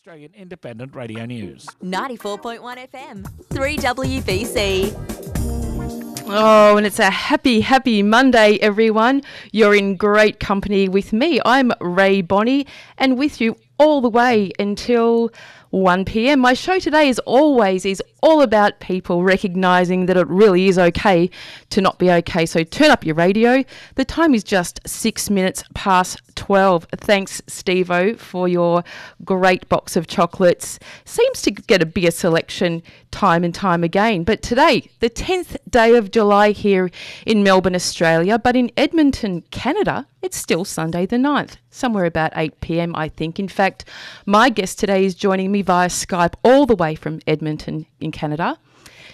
Australian Independent Radio News. 94.1 FM, 3WBC. Oh, and it's a happy Monday, everyone. You're in great company with me. I'm Rae Bonney, and with you all the way until 1 p.m. My show today, as always, is all about people recognising that it really is okay to not be okay. So turn up your radio. The time is just 6 minutes past 12. Thanks, Steve-O, for your great box of chocolates. Seems to get a bigger selection time and time again. But today, the 10th day of July here in Melbourne, Australia, but in Edmonton, Canada, it's still Sunday the 9th, somewhere about 8 p.m, I think. In fact, my guest today is joining me via Skype all the way from Edmonton in Canada.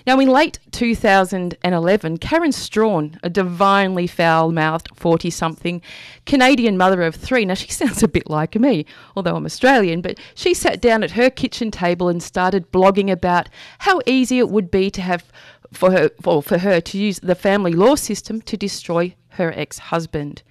Now, in late 2011, Karen Strawn, a divinely foul-mouthed 40-something Canadian mother of three, now she sounds a bit like me, although I'm Australian, but she sat down at her kitchen table and started blogging about how easy it would be to have for her to use the family law system to destroy her ex-husband.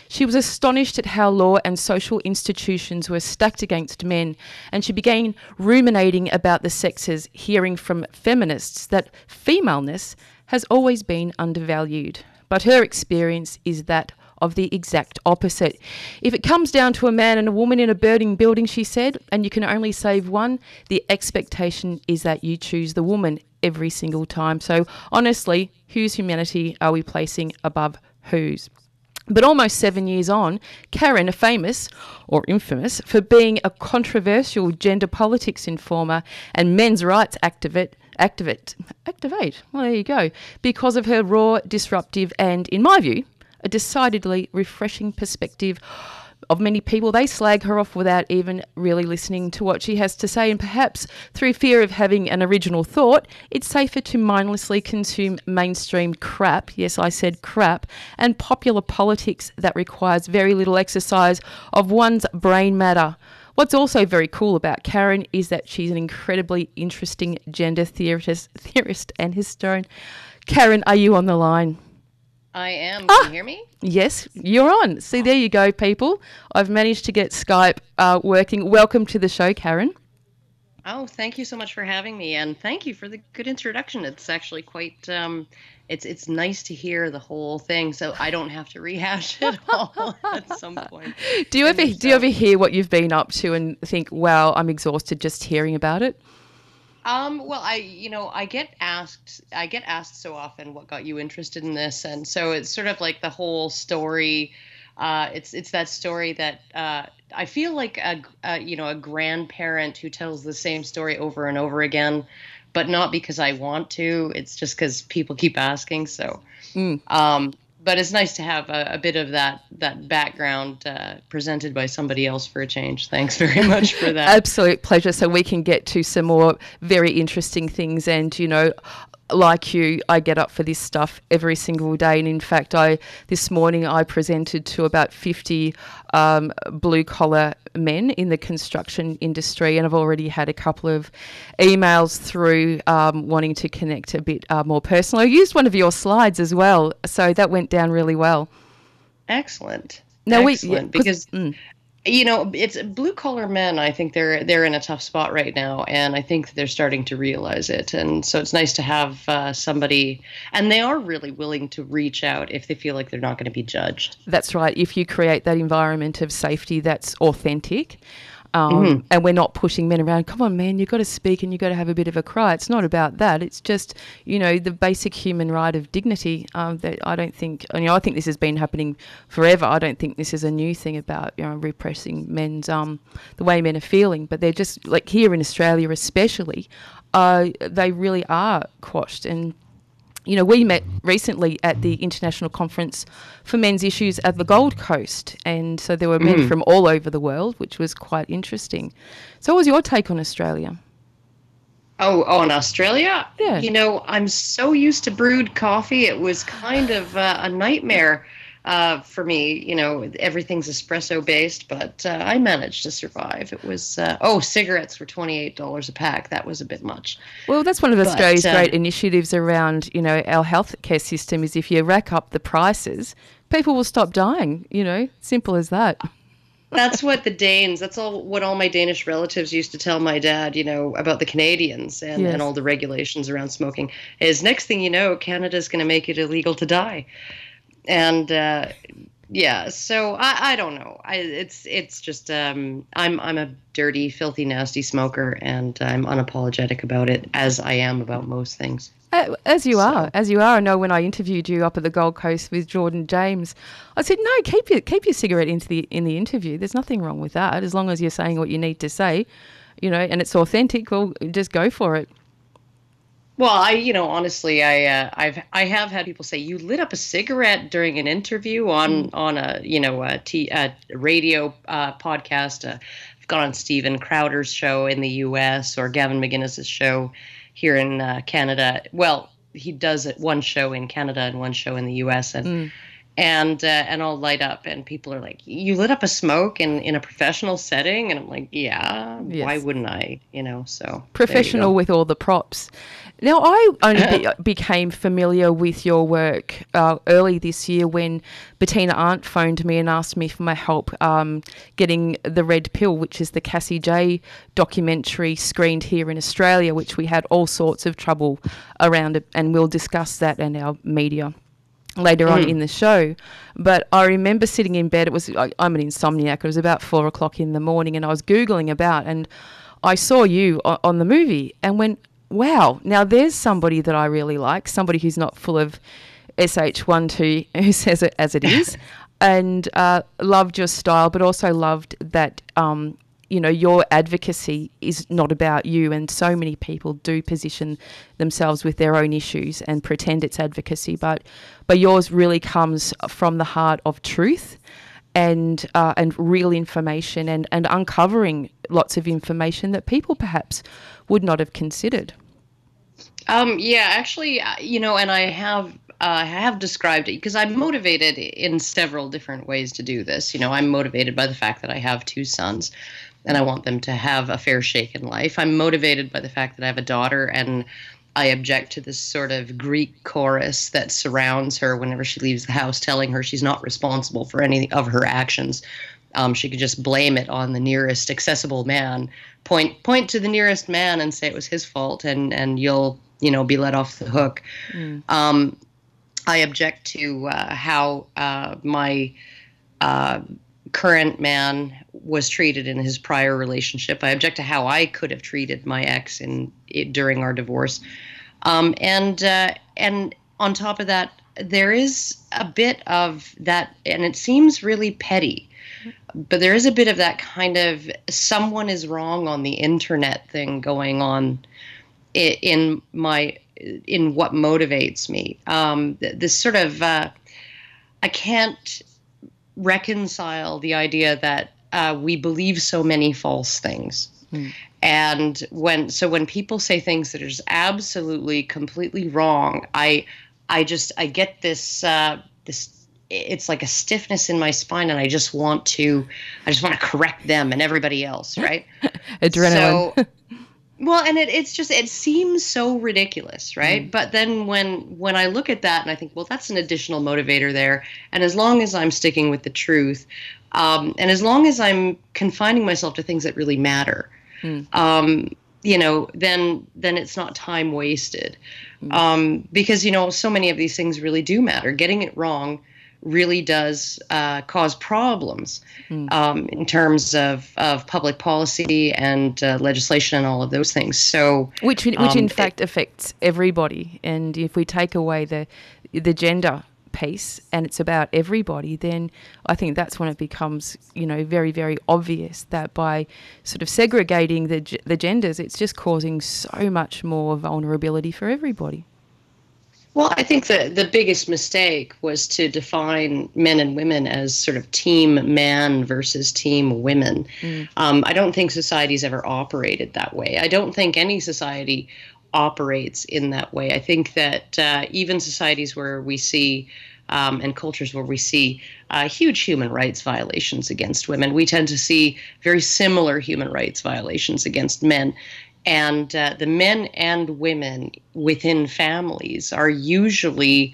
She was astonished at how law and social institutions were stacked against men, and she began ruminating about the sexes, hearing from feminists that femaleness has always been undervalued. But her experience is that of the exact opposite. If it comes down to a man and a woman in a burning building, she said, and you can only save one, the expectation is that you choose the woman every single time. So honestly, whose humanity are we placing above whose? But almost 7 years on, Karen, famous or infamous for being a controversial gender politics informer and men's rights activate. Well, there you go. Because of her raw, disruptive and, in my view, a decidedly refreshing perspective of many people. They slag her off without even really listening to what she has to say, and perhaps through fear of having an original thought, it's safer to mindlessly consume mainstream crap, yes, I said crap, and popular politics that requires very little exercise of one's brain matter. What's also very cool about Karen is that she's an incredibly interesting gender theorist and historian. Karen, are you on the line? I am. Can you hear me? Yes, you're on. See, there you go, people. I've managed to get Skype working. Welcome to the show, Karen. Oh, thank you so much for having me, and thank you for the good introduction. It's actually quite, it's nice to hear the whole thing, so I don't have to rehash it all at some point. Do you ever hear what you've been up to and think, wow, I'm exhausted just hearing about it? Well, I get asked so often what got you interested in this, and so it's sort of like the whole story. It's that story that I feel like a grandparent who tells the same story over and over again, but not because I want to. It's just because people keep asking. So, but it's nice to have a bit of that background presented by somebody else for a change. Thanks very much for that. Absolute pleasure. So we can get to some more very interesting things. And, like you, I get up for this stuff every single day. And in fact, this morning I presented to about 50 blue-collar men in the construction industry, and I've already had a couple of emails through wanting to connect a bit more personal. I used one of your slides as well, so that went down really well. Excellent. Excellent. Because it's blue-collar men. I think they're in a tough spot right now, and I think they're starting to realize it. And so it's nice to have somebody, and they are really willing to reach out if they feel like they're not going to be judged. That's right. If you create that environment of safety that's authentic, and we're not pushing men around, come on, man, you've got to speak and you've got to have a bit of a cry. It's not about that. It's just, the basic human right of dignity that I don't think, I think this has been happening forever. I don't think this is a new thing about, repressing men's, the way men are feeling. But they're just, like here in Australia especially, they really are quashed. And we met recently at the International Conference for Men's Issues at the Gold Coast, and so there were men from all over the world, which was quite interesting. So what was your take on Australia? Oh, on Australia? Yeah. I'm so used to brewed coffee, it was kind of a nightmare for me. Everything's espresso based, but I managed to survive. It was, cigarettes were $28 a pack. That was a bit much. Well, that's one of Australia's great initiatives around, our healthcare system is if you rack up the prices, people will stop dying, simple as that. That's what that's what all my Danish relatives used to tell my dad, about the Canadians and all the regulations around smoking, is next thing you know, Canada's going to make it illegal to die. And yeah, so I don't know. It's just I'm a dirty, filthy, nasty smoker, and I'm unapologetic about it, as I am about most things. As you are. I know when I interviewed you up at the Gold Coast with Jordan James, I said, no, keep your cigarette in the interview. There's nothing wrong with that, as long as you're saying what you need to say, and it's authentic. Well, just go for it. Well, honestly, I have had people say, you lit up a cigarette during an interview on a radio podcast. I've gone on Stephen Crowder's show in the U.S. or Gavin McGuinness's show here in Canada. Well, he does one show in Canada and one show in the U.S. and I'll light up, and people are like, you lit up a smoke in a professional setting? And I'm like, yeah, yes. Why wouldn't I? So professional with all the props. Now, I only became familiar with your work early this year when Bettina Arndt phoned me and asked me for my help getting The Red Pill, which is the Cassie J documentary, screened here in Australia, which we had all sorts of trouble around it, and we'll discuss that in our media later on in the show. But I remember sitting in bed, I'm an insomniac, it was about 4 o'clock in the morning, and I was Googling about, and I saw you on the movie and went, wow, now there's somebody that I really like, somebody who's not full of SH12, who says it as it is, and loved your style, but also loved that, your advocacy is not about you, and so many people do position themselves with their own issues and pretend it's advocacy, but yours really comes from the heart of truth and real information and uncovering lots of information that people perhaps would not have considered. Yeah, actually, and I have described it because I'm motivated in several different ways to do this. I'm motivated by the fact that I have 2 sons and I want them to have a fair shake in life. I'm motivated by the fact that I have a daughter, and I object to this sort of Greek chorus that surrounds her whenever she leaves the house, telling her she's not responsible for any of her actions. She could just blame it on the nearest accessible man, point to the nearest man and say it was his fault, and you'll, be let off the hook. I object to how my current man was treated in his prior relationship. I object to how I could have treated my ex during our divorce. And on top of that, there is a bit of that, and it seems really petty, but there is a bit of that kind of someone is wrong on the internet thing going on in what motivates me. This sort of, I can't reconcile the idea that we believe so many false things. And when people say things that are just absolutely, completely wrong, I get this, it's like a stiffness in my spine, and I just want to correct them and everybody else, right? Adrenaline. So, well, and it seems so ridiculous, right? But then when I look at that and I think, well, that's an additional motivator there. And as long as I'm sticking with the truth, and as long as I'm confining myself to things that really matter, then it's not time wasted. Because, so many of these things really do matter. Getting it wrong really does cause problems in terms of public policy and legislation and all of those things. So, which in fact affects everybody. And if we take away the gender piece and it's about everybody, then I think that's when it becomes, very, very obvious that by sort of segregating the genders, it's just causing so much more vulnerability for everybody. Well, I think the biggest mistake was to define men and women as sort of team man versus team women. I don't think society's ever operated that way. I don't think any society operates in that way. I think that even societies where we see and cultures where we see huge human rights violations against women, we tend to see very similar human rights violations against men. And the men and women within families are usually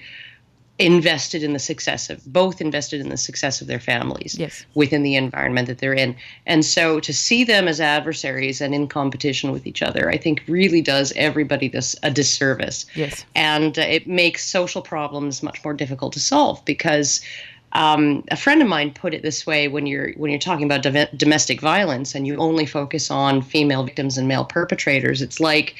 invested in the success of their families Yes. within the environment that they're in. And so to see them as adversaries and in competition with each other, I think really does everybody a disservice. Yes. And it makes social problems much more difficult to solve because a friend of mine put it this way: when you're talking about domestic violence and you only focus on female victims and male perpetrators, it's like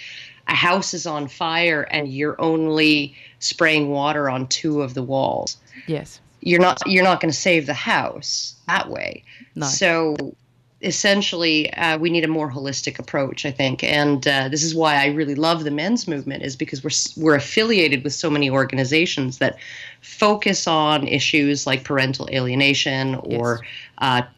a house is on fire and you're only spraying water on 2 of the walls. Yes. You're not going to save the house that way. No. So essentially, we need a more holistic approach, I think. And this is why I really love the men's movement, is because we're affiliated with so many organizations that focus on issues like parental alienation or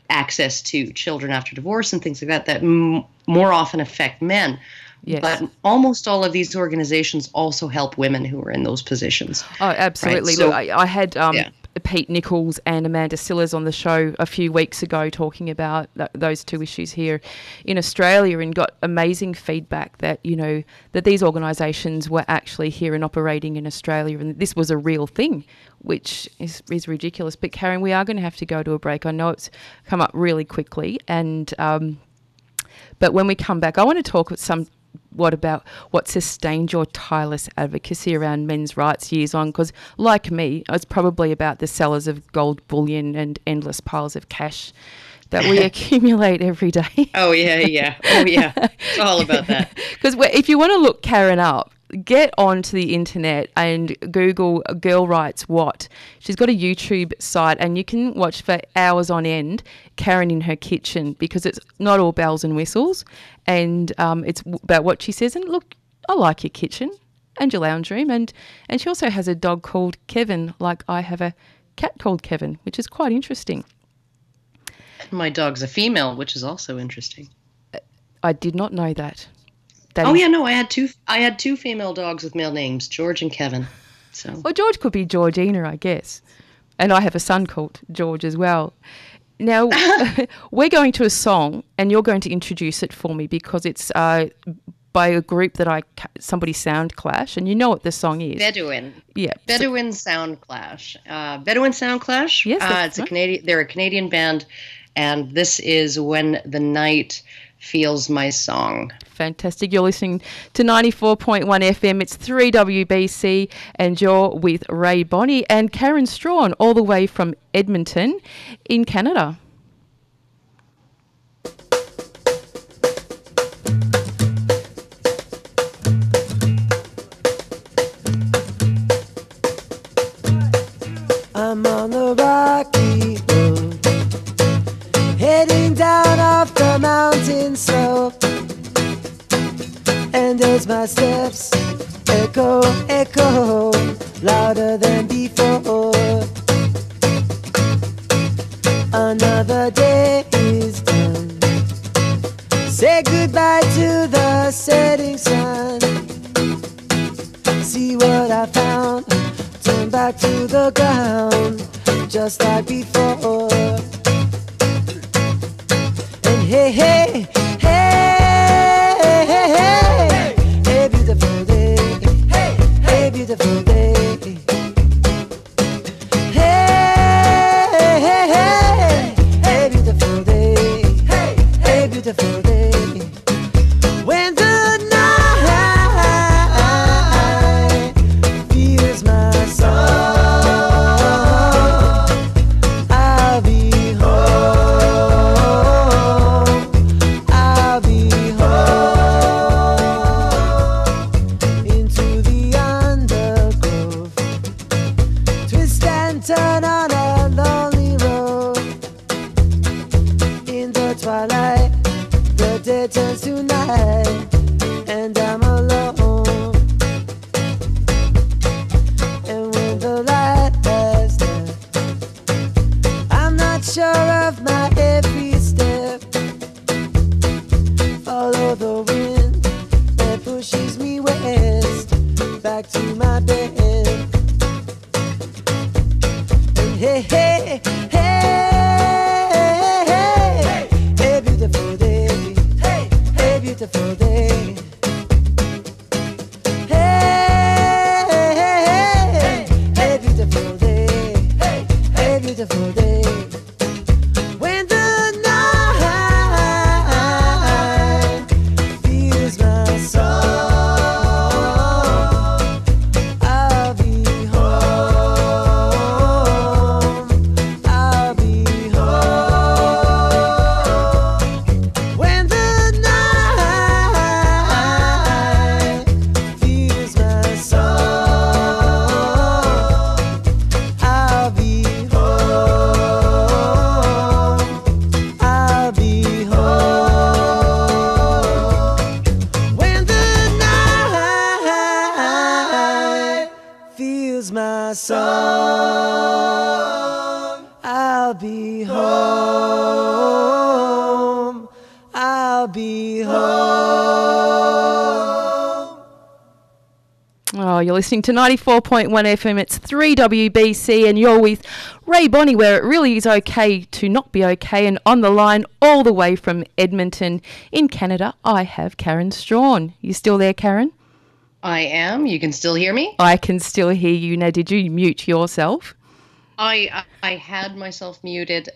access to children after divorce and things like that more often affect men. Yes. But almost all of these organizations also help women who are in those positions. Oh, absolutely. Right? So, look, I had Pete Nichols and Amanda Sillars on the show a few weeks ago talking about those 2 issues here in Australia, and got amazing feedback that, that these organisations were actually here and operating in Australia, and this was a real thing, which is ridiculous. But Karen, we are going to have to go to a break. I know it's come up really quickly, and but when we come back, I want to talk about what sustained your tireless advocacy around men's rights years on, because like me, it's probably about the sellers of gold bullion and endless piles of cash that we accumulate every day. Oh yeah. It's all about that. Because if you want to look Karen up, get onto the internet and Google Girl Writes What. She's got a YouTube site and you can watch for hours on end Karen in her kitchen, because it's not all bells and whistles, and it's about what she says. And look, I like your kitchen and your lounge room, and she also has a dog called Kevin, like I have a cat called Kevin, which is quite interesting. My dog's a female, which is also interesting. I did not know that. I had two female dogs with male names, George and Kevin. So. Well, George could be Georgina, I guess. And I have a son called George as well. Now, we're going to a song, and you're going to introduce it for me, because it's by a group that somebody Sound Clash, and you know what the song is. Bedouin. Yeah. Bedouin Sound Clash. Bedouin Sound Clash? Yes. It's a Canadian. They're a Canadian band, and this is When the Night Feels My Song. Fantastic. You're listening to 94.1 FM. It's 3WBC, and you're with Rae Bonney and Karen Strawn, all the way from Edmonton in Canada. I'm on the rocky road, heading down off the mountain slope. And as my steps echo, echo, louder than before, another day is done. Say goodbye to the setting sun. See what I found, turn back to the ground, just like before. And hey, hey, beautiful day. Hey, beautiful day. Hey, beautiful day. When the night feels my soul, I'll be home. I'll be home. Into the undergrowth, twist and turn on a lonely road. In the twilight, the day turns to night, and I'm alone. And when the light has left, I'm not sure of my every step. Follow the wind that pushes me west, back to my bed. And hey, hey, hey, hey, beautiful day. Hey, beautiful day. Hey, hey, beautiful my song. I'll be home. I'll be home. Oh, you're listening to 94.1 FM. It's 3WBC, and you're with Rae Bonney, where it really is okay to not be okay. And on the line, all the way from Edmonton in Canada, I have Karen Strawn. You still there, Karen? I am. You can still hear me? I can still hear you. Now, did you mute yourself? I had myself muted.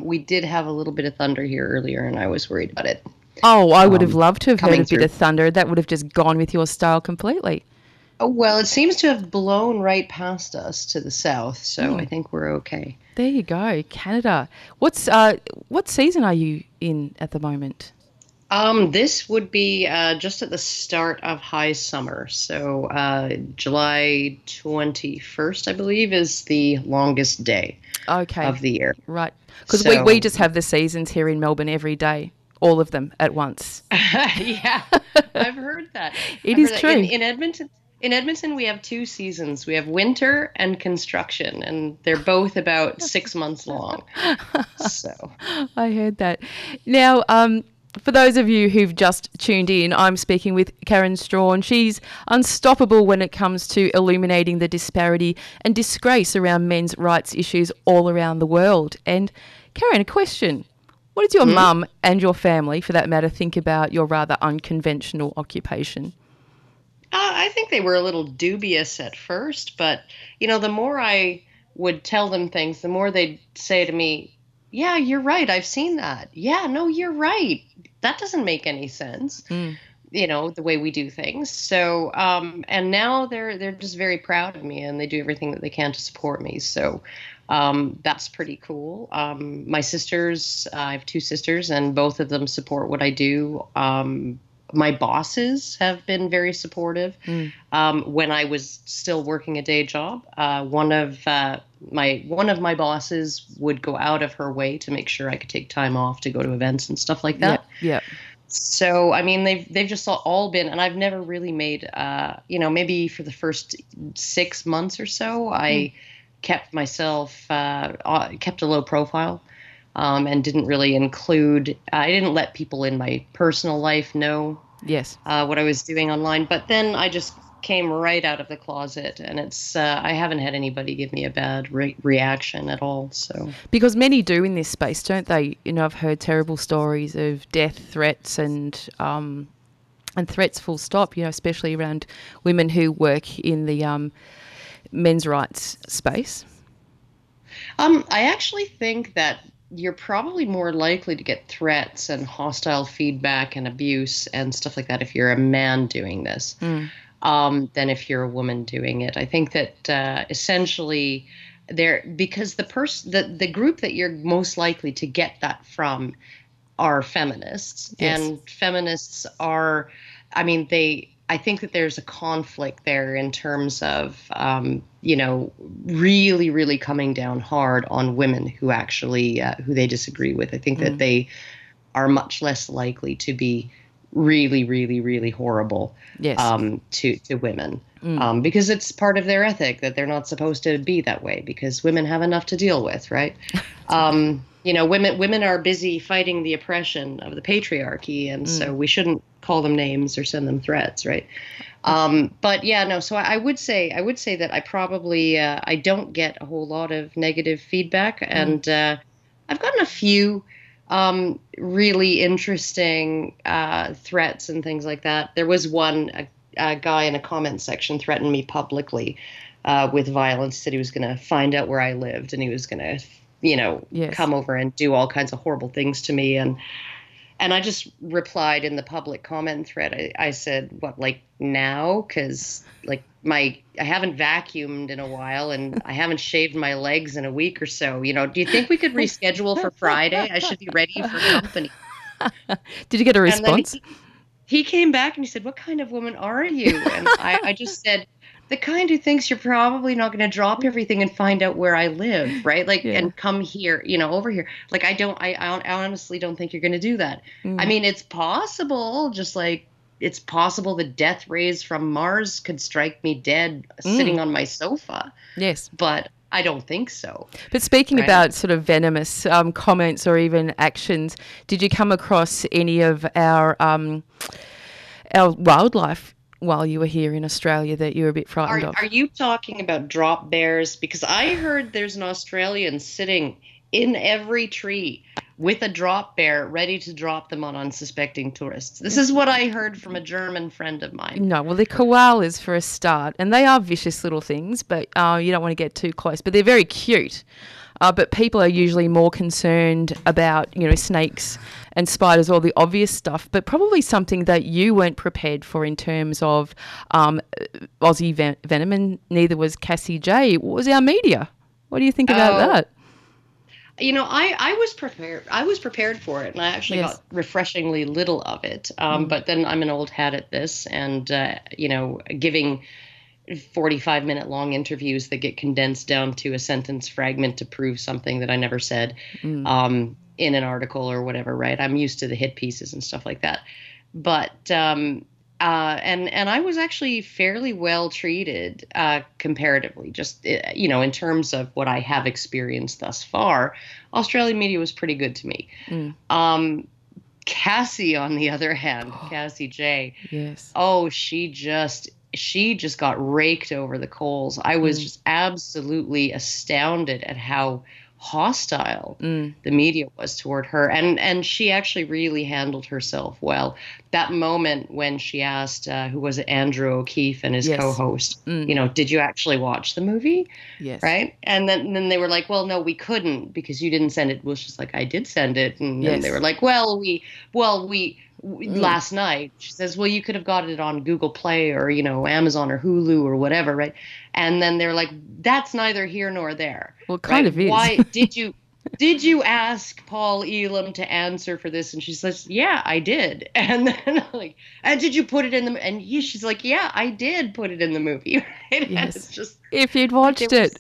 We did have a little bit of thunder here earlier, and I was worried about it. Oh, I would have loved to have heard a through. bit of thunder. That would have just gone with your style completely. Oh, well, it seems to have blown right past us to the south, so I think we're okay. There you go, Canada. What season are you in at the moment? This would be just at the start of high summer. So July 21st, I believe, is the longest day of the year. Right. Because So- we just have the seasons here in Melbourne every day, all of them at once. Yeah, I've heard that. It I've is heard true. that. In Edmonton, we have two seasons. We have winter and construction, and they're both about 6 months long. So I heard that. Now, for those of you who've just tuned in, I'm speaking with Karen Strawn. She's unstoppable when it comes to illuminating the disparity and disgrace around men's rights issues all around the world. And Karen, a question. What did your mum and your family, for that matter, think about your rather unconventional occupation? I think they were a little dubious at first, but, the more I would tell them things, the more they'd say to me, yeah, you're right. I've seen that. Yeah, no, you're right. That doesn't make any sense, the way we do things. So, and now they're just very proud of me, and they do everything that they can to support me. So that's pretty cool. My sisters, I have two sisters, and both of them support what I do. My bosses have been very supportive. When I was still working a day job, one of my bosses would go out of her way to make sure I could take time off to go to events and stuff like that. Yeah. So, I mean, they've just all been, and I've never really made, maybe for the first 6 months or so, I kept myself, kept a low profile. And didn't really I didn't let people in my personal life know what I was doing online. But then I just came right out of the closet, and I haven't had anybody give me a bad reaction at all. So Because many do in this space, don't they? I've heard terrible stories of death threats and threats full stop, especially around women who work in the men's rights space. I actually think that you're probably more likely to get threats and hostile feedback and abuse and stuff like that if you're a man doing this than if you're a woman doing it. I think that essentially because the group that you're most likely to get that from are feminists. Yes. And feminists are, I think that there's a conflict there in terms of, really, really coming down hard on women who actually, who they disagree with. I think that they are much less likely to be really, really, really horrible to women because it's part of their ethic that they're not supposed to be that way because women have enough to deal with, right? Women are busy fighting the oppression of the patriarchy, and so we shouldn't call them names or send them threats, right? But yeah, no. So I would say that I probably I don't get a whole lot of negative feedback, and I've gotten a few really interesting threats and things like that. There was one a guy in a comment section threatened me publicly with violence. Said he was going to find out where I lived, and he was going to come over and do all kinds of horrible things to me. And I just replied in the public comment thread. I said, what, like now? Because like I haven't vacuumed in a while, and I haven't shaved my legs in a week or so. Do you think we could reschedule for Friday? I should be ready for company. Did you get a response? And then he came back and he said, what kind of woman are you? And I just said, the kind who thinks you're probably not going to drop everything and find out where I live, right? Like, and come here, over here. Like, I honestly don't think you're going to do that. I mean, it's possible, just like, it's possible the death rays from Mars could strike me dead sitting on my sofa. Yes. But I don't think so. But speaking Right. about sort of venomous comments or even actions, did you come across any of our wildlife while you were here in Australia that you were a bit frightened of? Are you talking about drop bears? Because I heard there's an Australian sitting in every tree with a drop bear ready to drop them on unsuspecting tourists. This is what I heard from a German friend of mine. No, well, they're koalas for a start, and they are vicious little things, but you don't want to get too close. But they're very cute. But people are usually more concerned about, snakes and spiders, all the obvious stuff, but probably something that you weren't prepared for in terms of Aussie venom, and neither was Cassie J. What was our media? What do you think about that? I was prepared. I was prepared for it, and I actually got refreshingly little of it. But then I'm an old hat at this, and giving 45-minute long interviews that get condensed down to a sentence fragment to prove something that I never said in an article or whatever. Right? I'm used to the hit pieces and stuff like that. But and I was actually fairly well treated comparatively, just in terms of what I have experienced thus far. Australian media was pretty good to me. Cassie, on the other hand, Cassie J. Yes. Oh, she just got raked over the coals. I was just absolutely astounded at how hostile the media was toward her, and she actually really handled herself well. That moment when she asked who was it, Andrew O'Keefe and his co-host, did you actually watch the movie? Yes. Right? And then they were like, well, no, we couldn't because you didn't send it. Well, she's like, I did send it. And then they were like, we last night. She says, well, you could have got it on Google Play or Amazon or Hulu or whatever, right? And then they're like, that's neither here nor there. Well, it kind of is. Why did you ask Paul Elam to answer for this? And she says, yeah, I did. And then and did you put it in the? And she's like, yeah, I did put it in the movie. Right? Yes. It's just, if you'd watched it.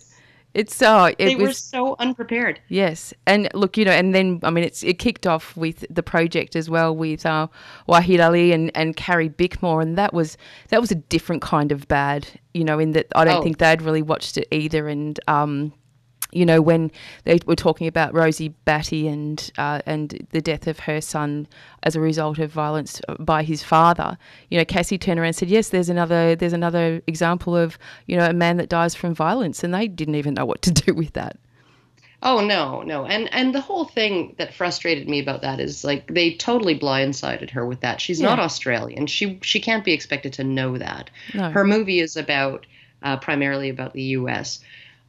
They were so unprepared. Yes. And look, and then, it kicked off with the project as well with Wahid Ali and Carrie Bickmore. And that was a different kind of bad, in that I don't think they'd really watched it either. And, when they were talking about Rosie Batty and the death of her son as a result of violence by his father, Cassie turned around and said, yes, there's another example of, a man that dies from violence, and they didn't even know what to do with that. Oh, no. And the whole thing that frustrated me about that is they totally blindsided her with that. She's not Australian. She can't be expected to know that. No. Her movie is primarily about the U.S.,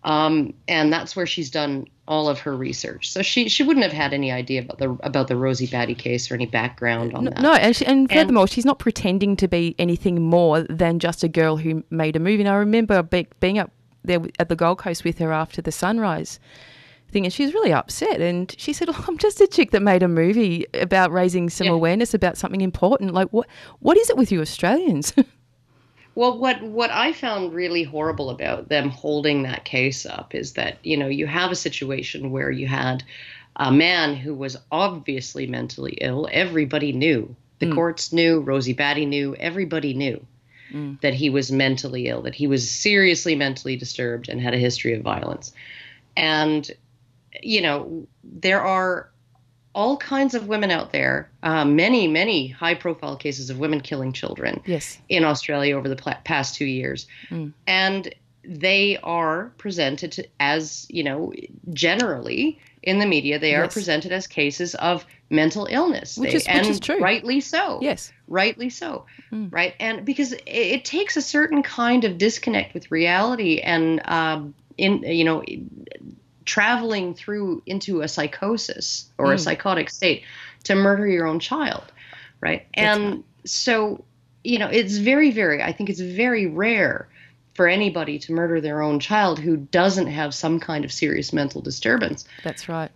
and that's where she's done all of her research. So she wouldn't have had any idea about the Rosie Batty case or any background on that. No, and furthermore, she's not pretending to be anything more than just a girl who made a movie. And I remember being up there at the Gold Coast with her after the Sunrise thing, and she was really upset. And she said, I'm just a chick that made a movie about raising some awareness about something important. What is it with you Australians? Well, what I found really horrible about them holding that case up is that, you have a situation where you had a man who was obviously mentally ill. Everybody knew. The courts knew. Rosie Batty knew. Everybody knew that he was mentally ill, that he was seriously mentally disturbed and had a history of violence. And, there are all kinds of women out there, many, many high-profile cases of women killing children in Australia over the past 2 years. And they are presented as, generally in the media, they are presented as cases of mental illness. Which is true. Rightly so. Yes. Rightly so. Right? And because it takes a certain kind of disconnect with reality and, traveling through into a psychosis or a psychotic state to murder your own child, right? So, it's very, very, I think it's very rare for anybody to murder their own child who doesn't have some kind of serious mental disturbance. That's right.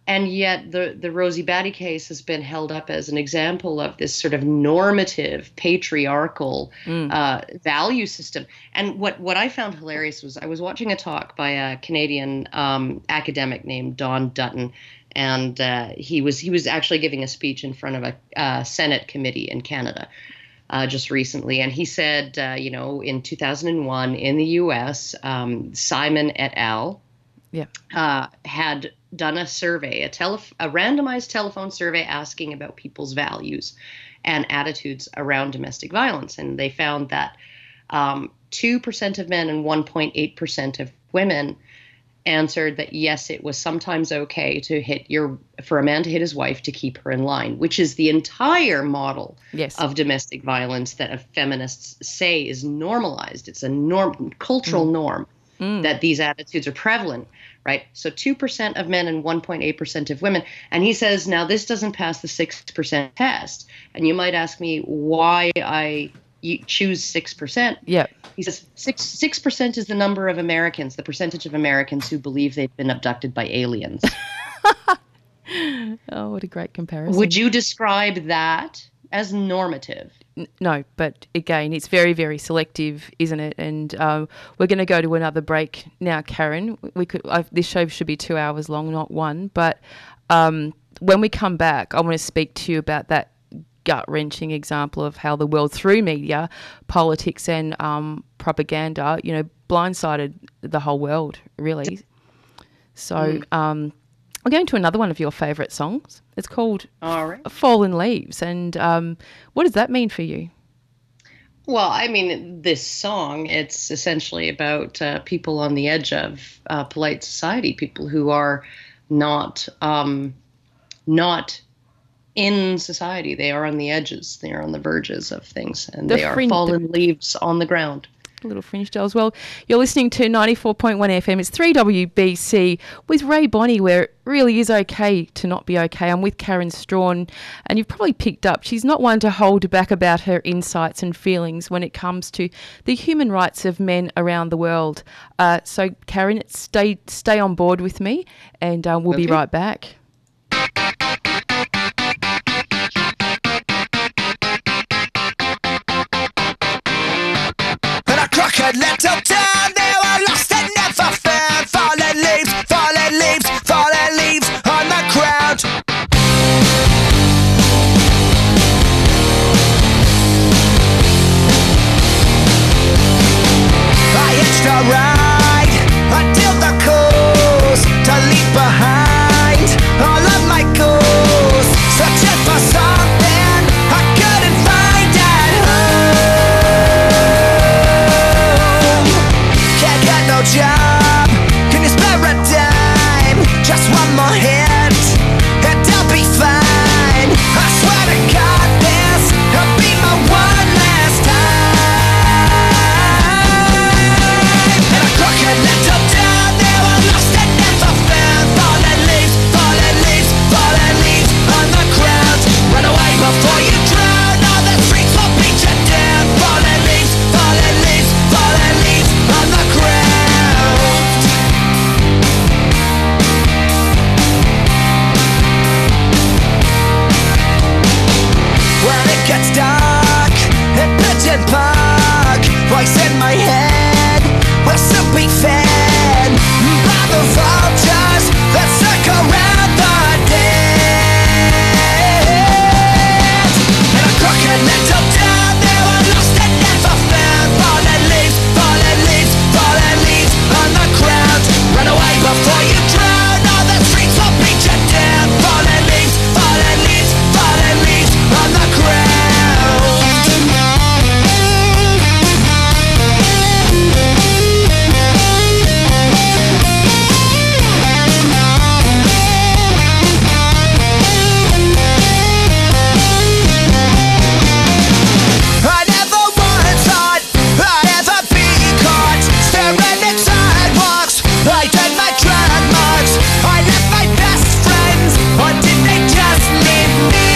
And yet the Rosie Batty case has been held up as an example of this sort of normative, patriarchal value system. And what I found hilarious was I was watching a talk by a Canadian academic named Don Dutton, and he was actually giving a speech in front of a Senate committee in Canada. just recently, and he said, in 2001 in the U.S., Simon et al. Had done a survey, a randomized telephone survey asking about people's values and attitudes around domestic violence, and they found that 2% of men and 1.8% of women answered that yes, it was sometimes okay for a man to hit his wife to keep her in line, which is the entire model of domestic violence that feminists say is normalized. It's a cultural norm that these attitudes are prevalent, right? So 2% of men and 1.8% of women. And he says, now this doesn't pass the 6% test. And you might ask me why you choose 6%. Yeah. He says 6% is the number of Americans, the percentage of Americans who believe they've been abducted by aliens. Oh, what a great comparison. Would you describe that as normative? No, but again, it's very, very selective, isn't it? And we're going to go to another break now, Karen. This show should be 2 hours long, not one. But when we come back, I want to speak to you about that gut-wrenching example of how the world, through media, politics and propaganda, blindsided the whole world, really. So we're going to another one of your favourite songs. It's called Fallen Leaves. And what does that mean for you? Well, I mean, this song, it's essentially about people on the edge of polite society, people who are not in society. They are on the edges. They are on the verges of things, and they are fallen leaves on the ground. Little fringe dolls. Well, you're listening to 94.1 FM. It's 3WBC with Rae Bonney, where it really is okay to not be okay. I'm with Karen Strawn, and you've probably picked up she's not one to hold back about her insights and feelings when it comes to the human rights of men around the world. So, Karen, stay on board with me, and we'll be right back. Little town, they were lost and never found. Fallen leaves, fallen leaves, fallen leaves on the ground. I hitched a ride until the coast to leave behind all of my goals, searching for something I couldn't find at home. No job, can you spare a dime? Just one more hit, and I'll be fine. I swear to God, this'll be my one last time. In a crooked little town, they were lost and never found. Fallen leaves, fallen leaves, fallen leaves on the ground. Run away before you drown, all the streets will beat you down. Fallen leaves, fallen leaves, fallen leaves on the ground. When it gets dark in Pigeon Park, voice in my head will soon be fed by the vultures that circle around the dead. In a crooked little town, they were lost and never found. Fallen leaves, fallen leaves, fallen leaves on the ground. Run away before you drown, all the streets will beat you down. Fallen leaves, fallen leaves, fallen leaves on the ground. I never once thought I'd ever be caught staring at sidewalks. I did my drag marks. I left my best friends, or did they just leave me?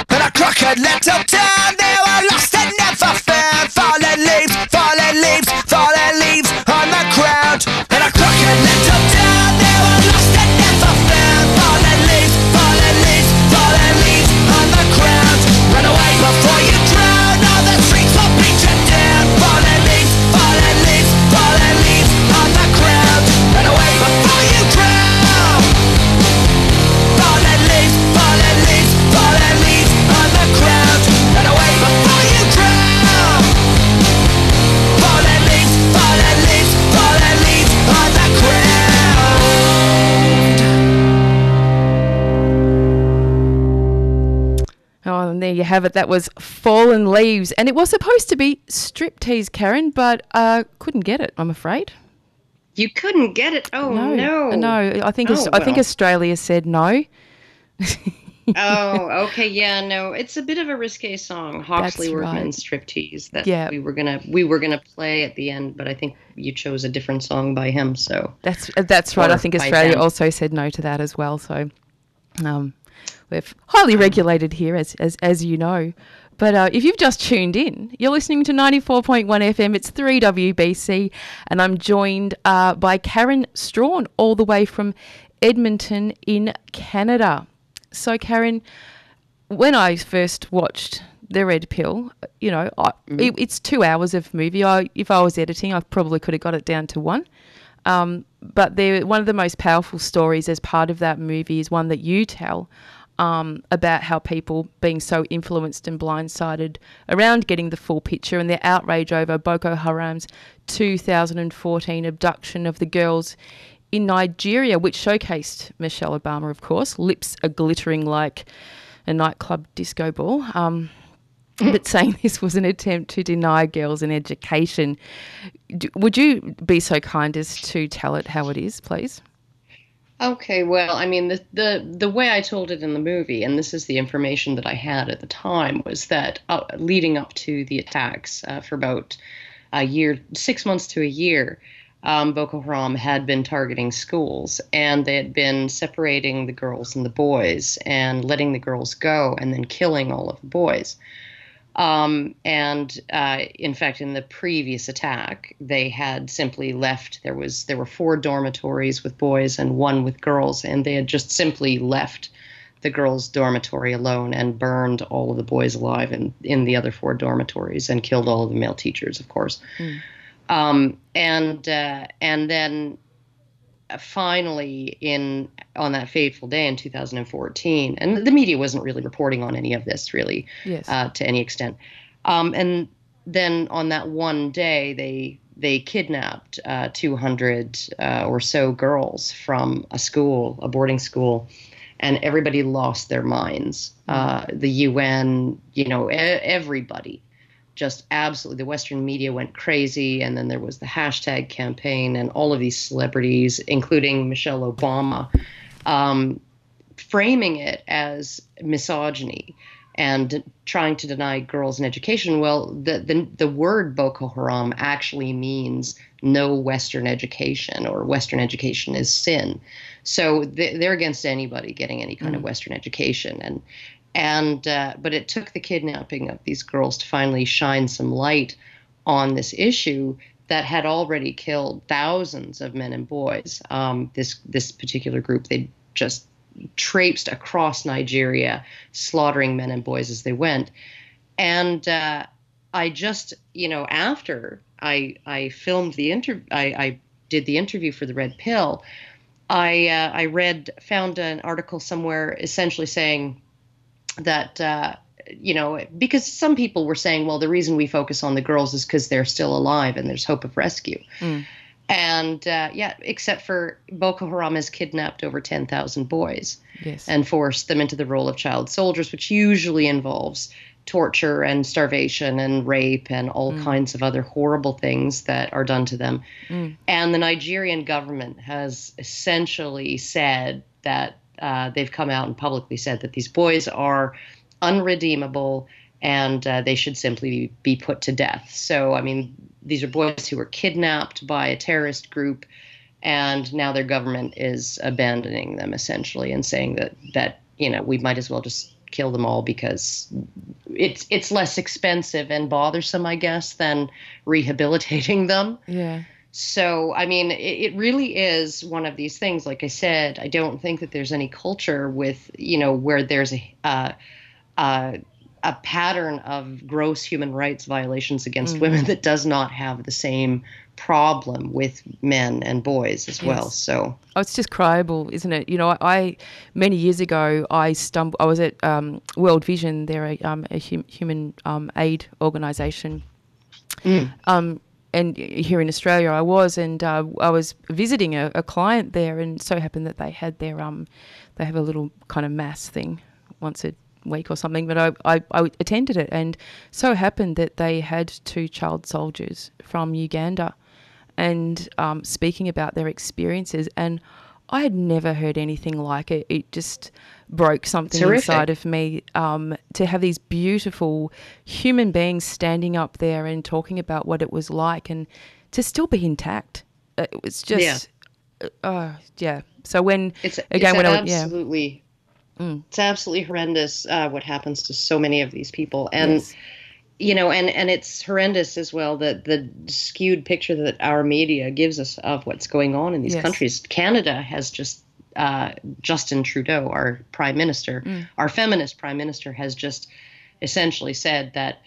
In a crooked little town, they were lost and never found. Fallen leaves, fallen leaves, fallen leaves on the ground. In a crooked little town, they were lost and never found. Fallen leaves, fallen leaves, fallen leaves on the ground. Run away before you drown, all the streets will beat you down. Fallen leaves, fallen leaves, fallen leaves have it. That was Fallen Leaves. And it was supposed to be Striptease, Karen, but couldn't get it, I'm afraid. You couldn't get it? Oh, no. No, I think Oh, I think well. Australia said no. Oh, okay, yeah, no, it's a bit of a risque song, Hawksley That's Workman's right. Striptease, that Yeah. we were gonna play at the end, but I think you chose a different song by him, so That's right. Or I think by Australia them. also said no to that as well. So we're highly regulated here, as you know. But if you've just tuned in, you're listening to 94.1 FM. It's 3WBC, and I'm joined by Karen Strawn, all the way from Edmonton in Canada. So, Karen, when I first watched The Red Pill, you know, it's 2 hours of movie. If I was editing, I probably could have got it down to one. But one of the most powerful stories as part of that movie is one that you tell about how people being so influenced and blindsided around getting the full picture and their outrage over Boko Haram's 2014 abduction of the girls in Nigeria, which showcased Michelle Obama, of course, lips are glittering like a nightclub disco ball, but saying this was an attempt to deny girls an education. Would you be so kind as to tell it how it is, please? Okay, well, I mean, the way I told it in the movie, and this is the information that I had at the time, was that leading up to the attacks for about a year, 6 months to a year, Boko Haram had been targeting schools, and they had been separating the girls and the boys and letting the girls go and then killing all of the boys. In fact, in the previous attack, they had simply left. There were 4 dormitories with boys and 1 with girls, and they had just simply left the girls' dormitory alone and burned all of the boys alive in the other 4 dormitories and killed all of the male teachers, of course. And then finally on that fateful day in 2014, and the media wasn't really reporting on any of this really, Yes. To any extent. And then on that one day, they kidnapped 200 or so girls from a boarding school, and everybody lost their minds. The UN, everybody. Just absolutely, the Western media went crazy, and then there was the hashtag campaign, and all of these celebrities, including Michelle Obama, framing it as misogyny and trying to deny girls an education. Well, the word Boko Haram actually means no Western education, or Western education is sin. So they're against anybody getting any kind of Western education, but it took the kidnapping of these girls to finally shine some light on this issue that had already killed thousands of men and boys. This particular group, they just traipsed across Nigeria, slaughtering men and boys as they went. And I just, after I filmed the interview, I did the interview for the Red Pill, I found an article somewhere essentially saying that, because some people were saying, well, the reason we focus on the girls is because they're still alive and there's hope of rescue. And except for Boko Haram has kidnapped over 10,000 boys, Yes. and forced them into the role of child soldiers, which usually involves torture and starvation and rape and all kinds of other horrible things that are done to them. And the Nigerian government has essentially said that they've come out and publicly said that these boys are unredeemable and they should simply be put to death. So, I mean, these are boys who were kidnapped by a terrorist group, and now their government is abandoning them essentially and saying that we might as well just kill them all because it's less expensive and bothersome, I guess, than rehabilitating them. Yeah. So, I mean, it really is one of these things. Like I said, I don't think that there's any culture with, where there's a pattern of gross human rights violations against women that does not have the same problem with men and boys as well. So it's just cryable, isn't it? I many years ago I was at World Vision. They're a human aid organisation. And here in Australia I was visiting a client there, and so happened that they had they have a little kind of mass thing once week or something, but I attended it, and so happened that they had 2 child soldiers from Uganda and speaking about their experiences, and I had never heard anything like it. It just broke something inside of me to have these beautiful human beings standing up there and talking about what it was like and to still be intact. It was just, So when, it's absolutely horrendous what happens to so many of these people. And, you know, and it's horrendous as well, the skewed picture that our media gives us of what's going on in these countries. Canada has just, Justin Trudeau, our prime minister, our feminist prime minister, has just essentially said that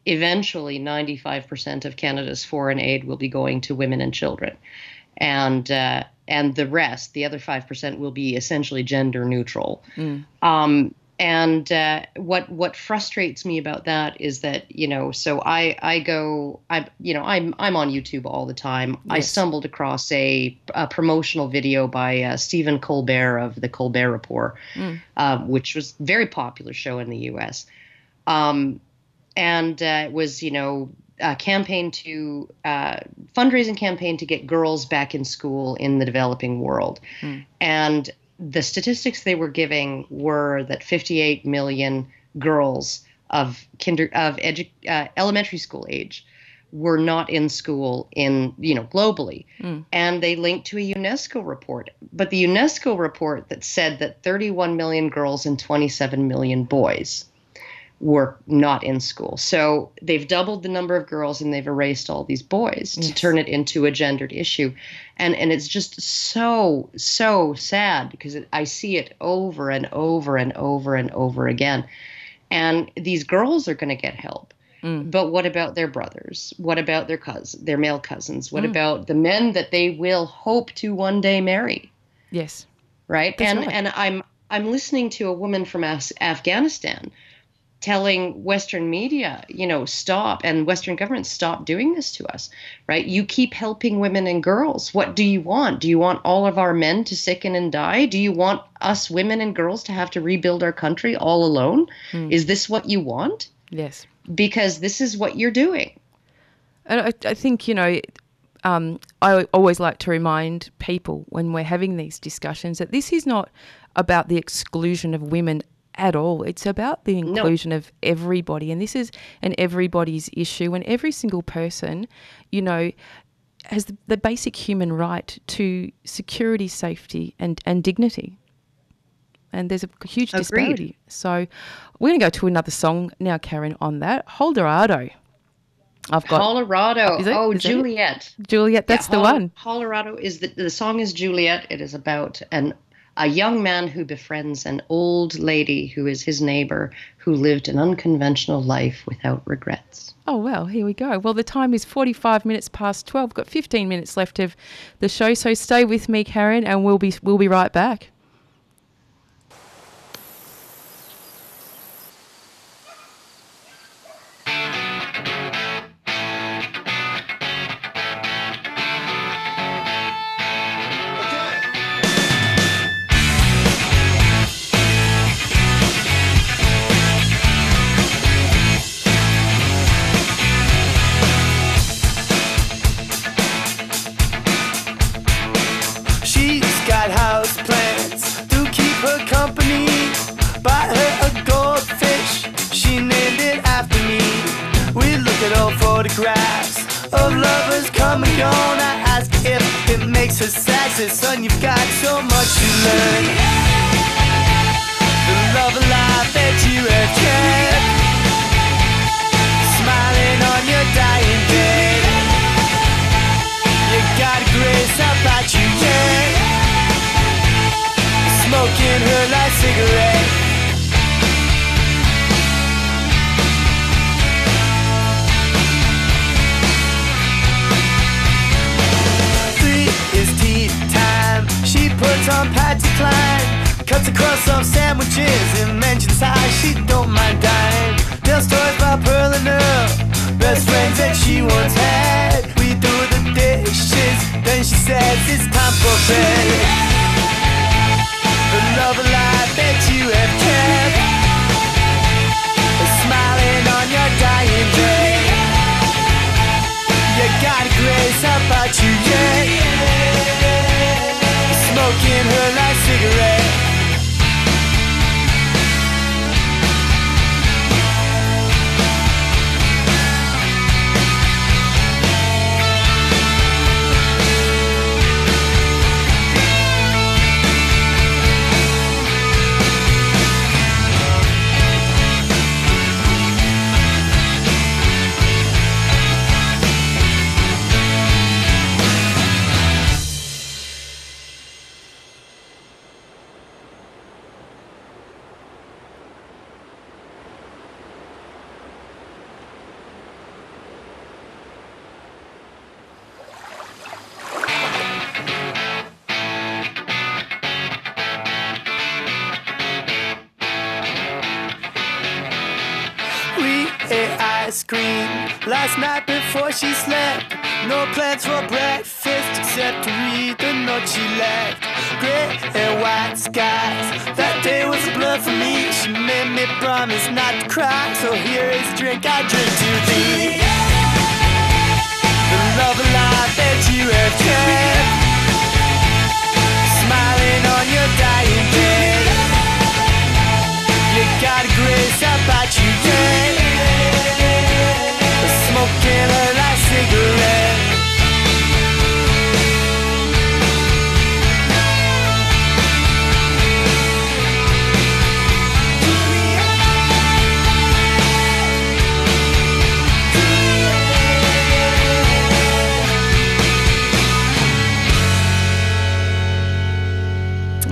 eventually 95% of Canada's foreign aid will be going to women and children. And the rest, the other 5%, will be essentially gender neutral. And what frustrates me about that is that, you know, so I'm on YouTube all the time. I stumbled across a promotional video by Stephen Colbert of the Colbert Report, which was a very popular show in the U.S. And it was, you know, a fundraising campaign to get girls back in school in the developing world. And the statistics they were giving were that 58 million girls of elementary school age were not in school globally. And they linked to a UNESCO report, but the UNESCO report that said that 31 million girls and 27 million boys were not in school. So they've doubled the number of girls and they've erased all these boys to turn it into a gendered issue. And it's just so sad because I see it over and over and over and over again. And these girls are going to get help. But what about their brothers? What about their male cousins? What about the men that they will hope to one day marry? Yes. Right? And I'm listening to a woman from Afghanistan telling Western media, you know, stop, and Western governments, stop doing this to us, right? You keep helping women and girls. What do you want? Do you want all of our men to sicken and die? Do you want us women and girls to have to rebuild our country all alone? Is this what you want? Yes. Because this is what you're doing. And I think, you know, I always like to remind people when we're having these discussions that this is not about the exclusion of women at all. It's about the inclusion of everybody, and this is an everybody's issue, and every single person, you know, has the basic human right to security, safety and dignity. And there's a huge disparity. So we're going to go to another song now, Karen, on that. Colorado. I've got Colorado. Is Juliet. Juliet, that's the one. Colorado is the song is Juliet. It is about a young man who befriends an old lady who is his neighbor, who lived an unconventional life without regrets. Oh, well, here we go. Well, the time is 45 minutes past 12. We've got 15 minutes left of the show, so stay with me, Karen, and we'll be right back. Photographs of lovers come and gone. I ask if it makes her sad. Says, son, you've got so much to learn. The love of life that you have kept, smiling on your dying bed. You got a grace about you, yeah. Smoking her last cigarette. Puts on Patsy Cline, cuts across some sandwiches and mentions how she don't mind dying. Tells stories about Pearl and Earl, best friends that she once had. We do the dishes, then she says it's time for bed. The love of life that you have kept, ice cream last night before she slept. No plans for breakfast except to read the note she left. Gray and white skies, that day was a blur for me. She made me promise not to cry, so here is a drink I drink to thee. The love of life that you have kept, smiling on your dying bed. You got a grace about you, yeah. Smoking a light cigarette.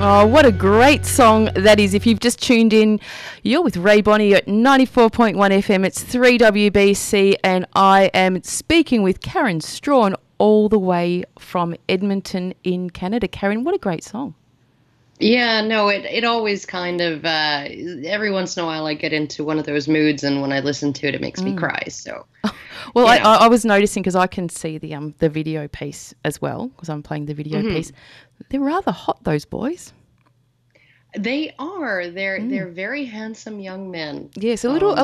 Oh, what a great song that is. If you've just tuned in, you're with Rae Bonney at 94.1 FM. It's 3WBC, and I am speaking with Karen Strawn all the way from Edmonton in Canada. Karen, what a great song. Yeah, no, it always kind of, every once in a while I get into one of those moods, and when I listen to it, it makes me cry, so. Well, I was noticing, because I can see the video piece as well, because I'm playing the video piece. They're rather hot, those boys. They are. They're very handsome young men. Yes, a little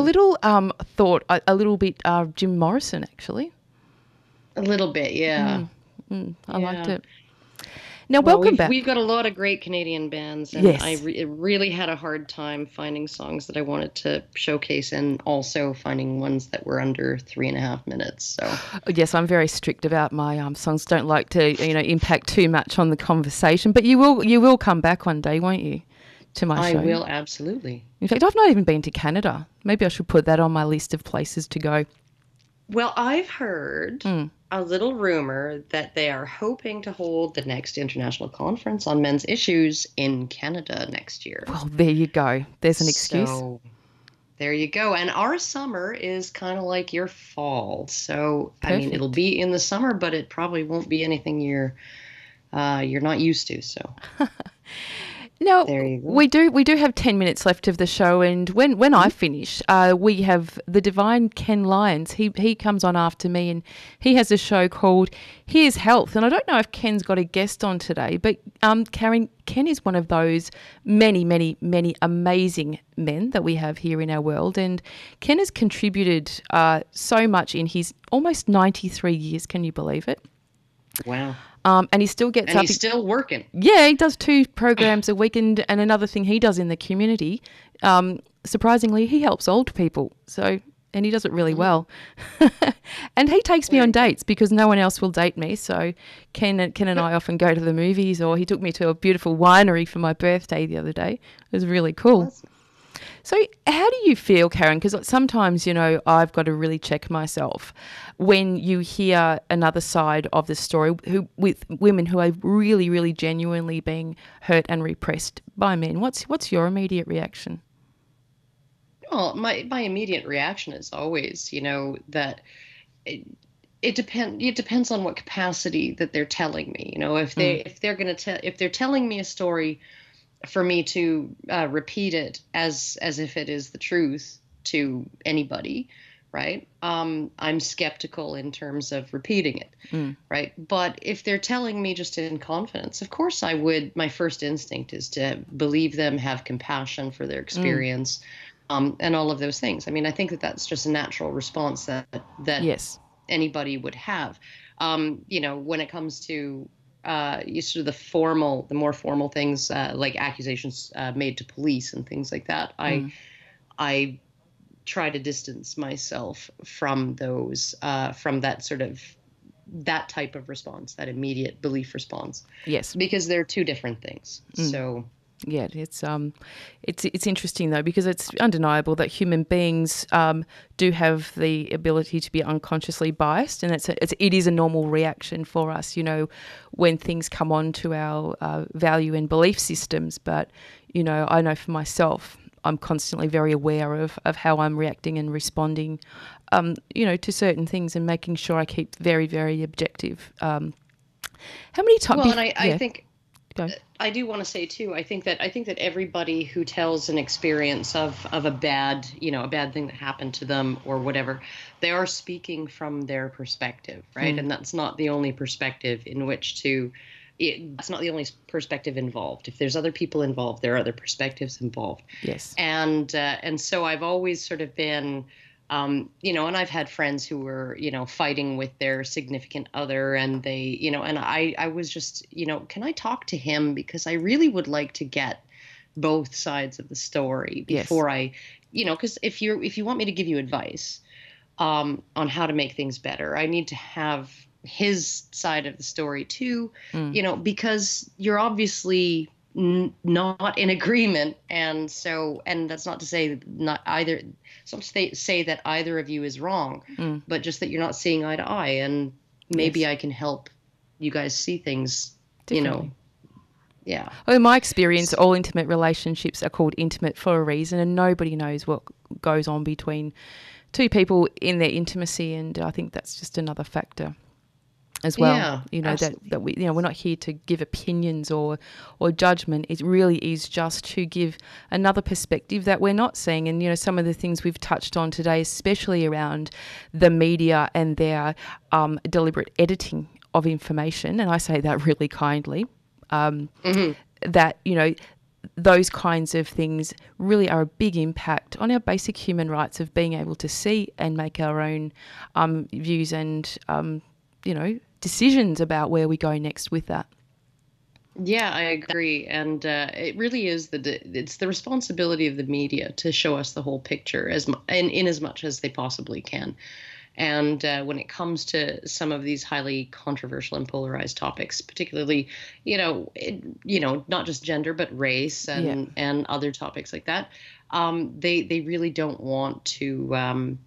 bit Jim Morrison, actually. A little bit, yeah. I liked it. Now, welcome back. We've got a lot of great Canadian bands, and yes. I really had a hard time finding songs that I wanted to showcase, and also finding ones that were under 3.5 minutes. So yes, I'm very strict about my songs. Don't like to impact too much on the conversation, but you will come back one day, won't you? To my show. I will, absolutely. In fact, I've not even been to Canada. Maybe I should put that on my list of places to go. Well, I've heard a little rumor that they are hoping to hold the next international conference on men's issues in Canada next year. Well, there you go. There's an excuse. So, there you go. And our summer is kind of like your fall. So, perfect. I mean, it'll be in the summer, but it probably won't be anything you're not used to. So. Now, we do have 10 minutes left of the show, and when I finish, we have the divine Ken Lyons. He comes on after me, and he has a show called Here's Health. And I don't know if Ken's got a guest on today, but Karen, Ken is one of those many, many, many amazing men that we have here in our world, and Ken has contributed so much in his almost 93 years. Can you believe it? Wow. And he still gets up. And he's still working. Yeah, he does 2 programs a week. And another thing he does in the community, surprisingly, he helps old people. And he does it really well. And he takes me on dates because no one else will date me. So Ken and I often go to the movies, or he took me to a beautiful winery for my birthday the other day. It was really cool. Awesome. So how do you feel, Karen? Because sometimes, I've got to really check myself when you hear another side of the story with women who are really, really genuinely being hurt and repressed by men. What's your immediate reaction? Well, my immediate reaction is always, that it depends on what capacity that they're telling me. If they're telling me a story for me to repeat it as if it is the truth to anybody, right? I'm skeptical in terms of repeating it, right? But if they're telling me just in confidence, of course I would. My first instinct is to believe them, have compassion for their experience, and all of those things. I mean, I think that that's just a natural response that yes. anybody would have. When it comes to sort of the more formal things like accusations made to police and things like that, I try to distance myself from those, from that type of response, that immediate belief response. Yes, because they're 2 different things. So. Yeah, it's interesting though, because it's undeniable that human beings do have the ability to be unconsciously biased, and it is a normal reaction for us, when things come on to our value and belief systems. But I know for myself, I'm constantly very aware of how I'm reacting and responding, to certain things, and making sure I keep very, very objective. How many times? Well, and I think. Go. I do want to say too. I think that everybody who tells an experience of a bad, a bad thing that happened to them or whatever, they are speaking from their perspective, right? And that's not the only perspective in which to. That's not the only perspective involved. If there's other people involved, there are other perspectives involved. Yes. And so I've always sort of been. And I've had friends who were, fighting with their significant other, and they, and I was just, can I talk to him, because I really would like to get both sides of the story before I, because if you want me to give you advice on how to make things better, I need to have his side of the story too, because you're obviously not in agreement, and that's not to say say that either of you is wrong, but just that you're not seeing eye to eye, and maybe I can help you guys see things. Definitely. Yeah. Well, in my experience, all intimate relationships are called intimate for a reason, and nobody knows what goes on between two people in their intimacy, and I think that's just another factor as well. Yeah, that we, we're not here to give opinions or judgment. It really is just to give another perspective that we're not seeing. And some of the things we've touched on today, especially around the media and their deliberate editing of information, and I say that really kindly, that those kinds of things really are a big impact on our basic human rights of being able to see and make our own views and decisions about where we go next with that. Yeah, I agree, and it really is it's the responsibility of the media to show us the whole picture in as much as they possibly can. And when it comes to some of these highly controversial and polarized topics, particularly, not just gender but race and other topics like that, they really don't want to.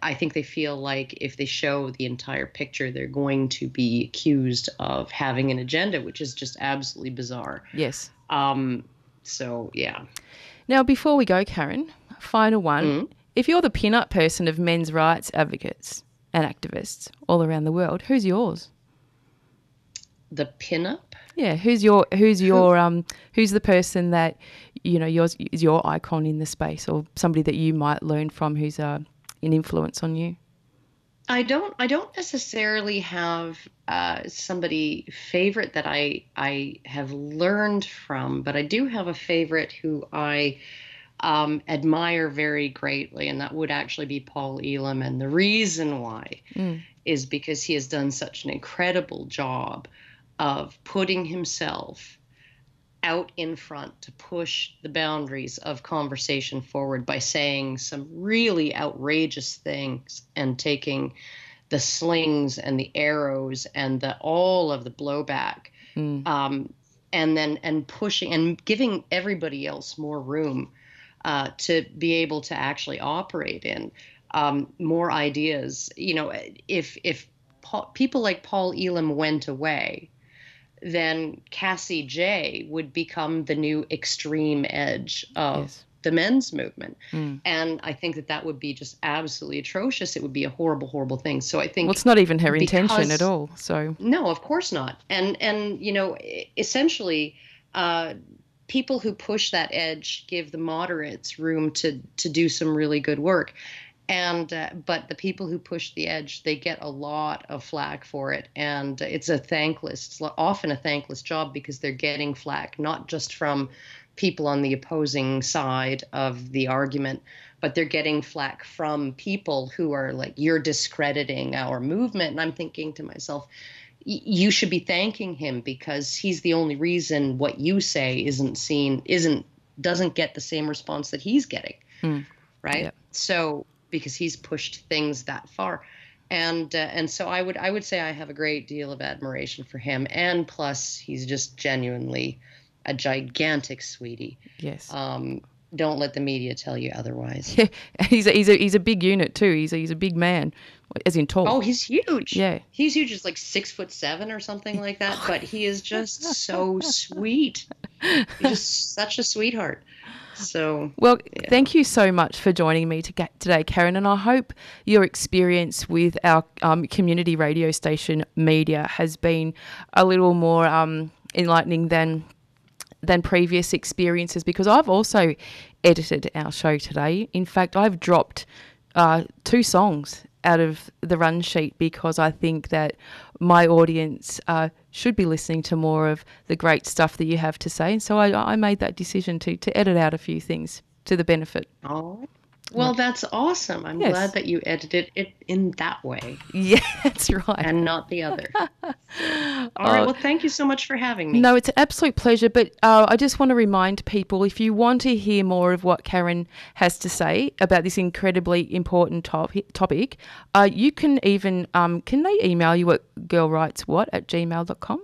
I think they feel like if they show the entire picture, they're going to be accused of having an agenda, which is just absolutely bizarre. Yes. So, yeah. Now, before we go, Karen, final one. If you're the pin-up person of men's rights advocates and activists all around the world, who's yours? The pin-up? Yeah, who's the person that yours is your icon in the space, or somebody that you might learn from who's an influence on you? I don't necessarily have somebody favorite that I have learned from, but I do have a favorite who I admire very greatly, and that would actually be Paul Elam. And the reason why is because he has done such an incredible job of putting himself out in front to push the boundaries of conversation forward by saying some really outrageous things and taking the slings and the arrows and all of the blowback, and pushing and giving everybody else more room to be able to actually operate in more ideas. If people like Paul Elam went away, then Cassie J would become the new extreme edge of the men's movement. And I think that would be just absolutely atrocious. It would be a horrible, horrible thing. So I think... Well, it's not even her intention at all. So no, of course not. And essentially, people who push that edge give the moderates room to do some really good work. And but the people who push the edge, they get a lot of flack for it, and it's often a thankless job, because they're getting flack not just from people on the opposing side of the argument, but they're getting flack from people who are like, you're discrediting our movement. And I'm thinking to myself, you should be thanking him, because he's the only reason what you say doesn't get the same response that he's getting, right? Yep. So because he's pushed things that far, and so I would say I have a great deal of admiration for him, and plus he's just genuinely a gigantic sweetie. Yes. Don't let the media tell you otherwise. Yeah, he's a big unit too. He's a big man, as in tall. Oh, he's huge. Yeah, he's huge. He's like 6'7" or something like that. But he is just so sweet. He's just such a sweetheart. So, well, thank you so much for joining me today, Karen, and I hope your experience with our community radio station media has been a little more enlightening than previous experiences, because I've also edited our show today. In fact, I've dropped 2 songs out of the run sheet because I think that my audience should be listening to more of the great stuff that you have to say. And so I made that decision to edit out a few things to the benefit. Oh, well, that's awesome. I'm Yes. glad that you edited it in that way Yeah, that's right. and not the other. All right. Well, thank you so much for having me. No, it's an absolute pleasure. But I just want to remind people, if you want to hear more of what Karen has to say about this incredibly important topic, you can even, can they email you at girlwriteswhat@gmail.com?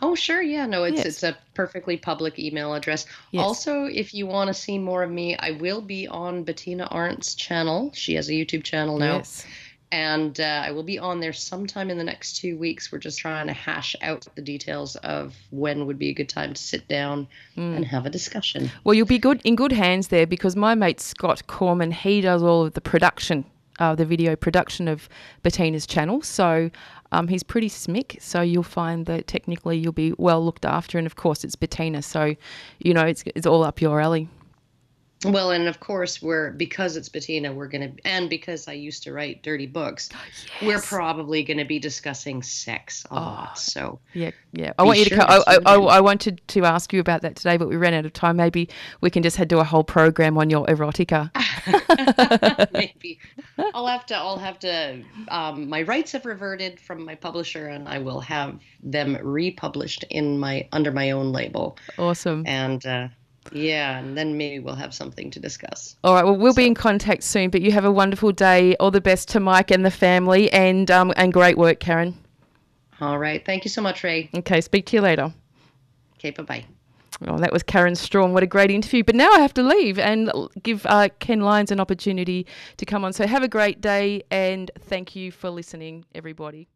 Oh, sure. Yeah, no, Yes. it's a perfectly public email address. Yes. Also, if you want to see more of me, I will be on Bettina Arndt's channel. She has a YouTube channel now. Yes. And I will be on there sometime in the next 2 weeks. We're just trying to hash out the details of when would be a good time to sit down and have a discussion. Well, you'll be in good hands there, because my mate Scott Corman, he does all of the production, the video production of Bettina's channel. So he's pretty smick. So you'll find that technically you'll be well looked after. And of course, it's Bettina. So, you know, it's all up your alley. Well, and of course, because it's Bettina, and because I used to write dirty books, we're probably going to be discussing sex a lot. So Yeah. I want you to sure come. to tune in. I wanted to ask you about that today, but we ran out of time. Maybe we can just do a whole program on your erotica. maybe I'll have to. My rights have reverted from my publisher, and I will have them republished under my own label. Awesome. And yeah, and then maybe we'll have something to discuss. All right. Well, we'll be in contact soon. But you have a wonderful day. All the best to Mike and the family, and great work, Karen. All right. Thank you so much, Rae. Okay. Speak to you later. Okay. Bye-bye. Oh, that was Karen Strong. What a great interview. But now I have to leave and give Ken Lyons an opportunity to come on. So have a great day, and thank you for listening, everybody.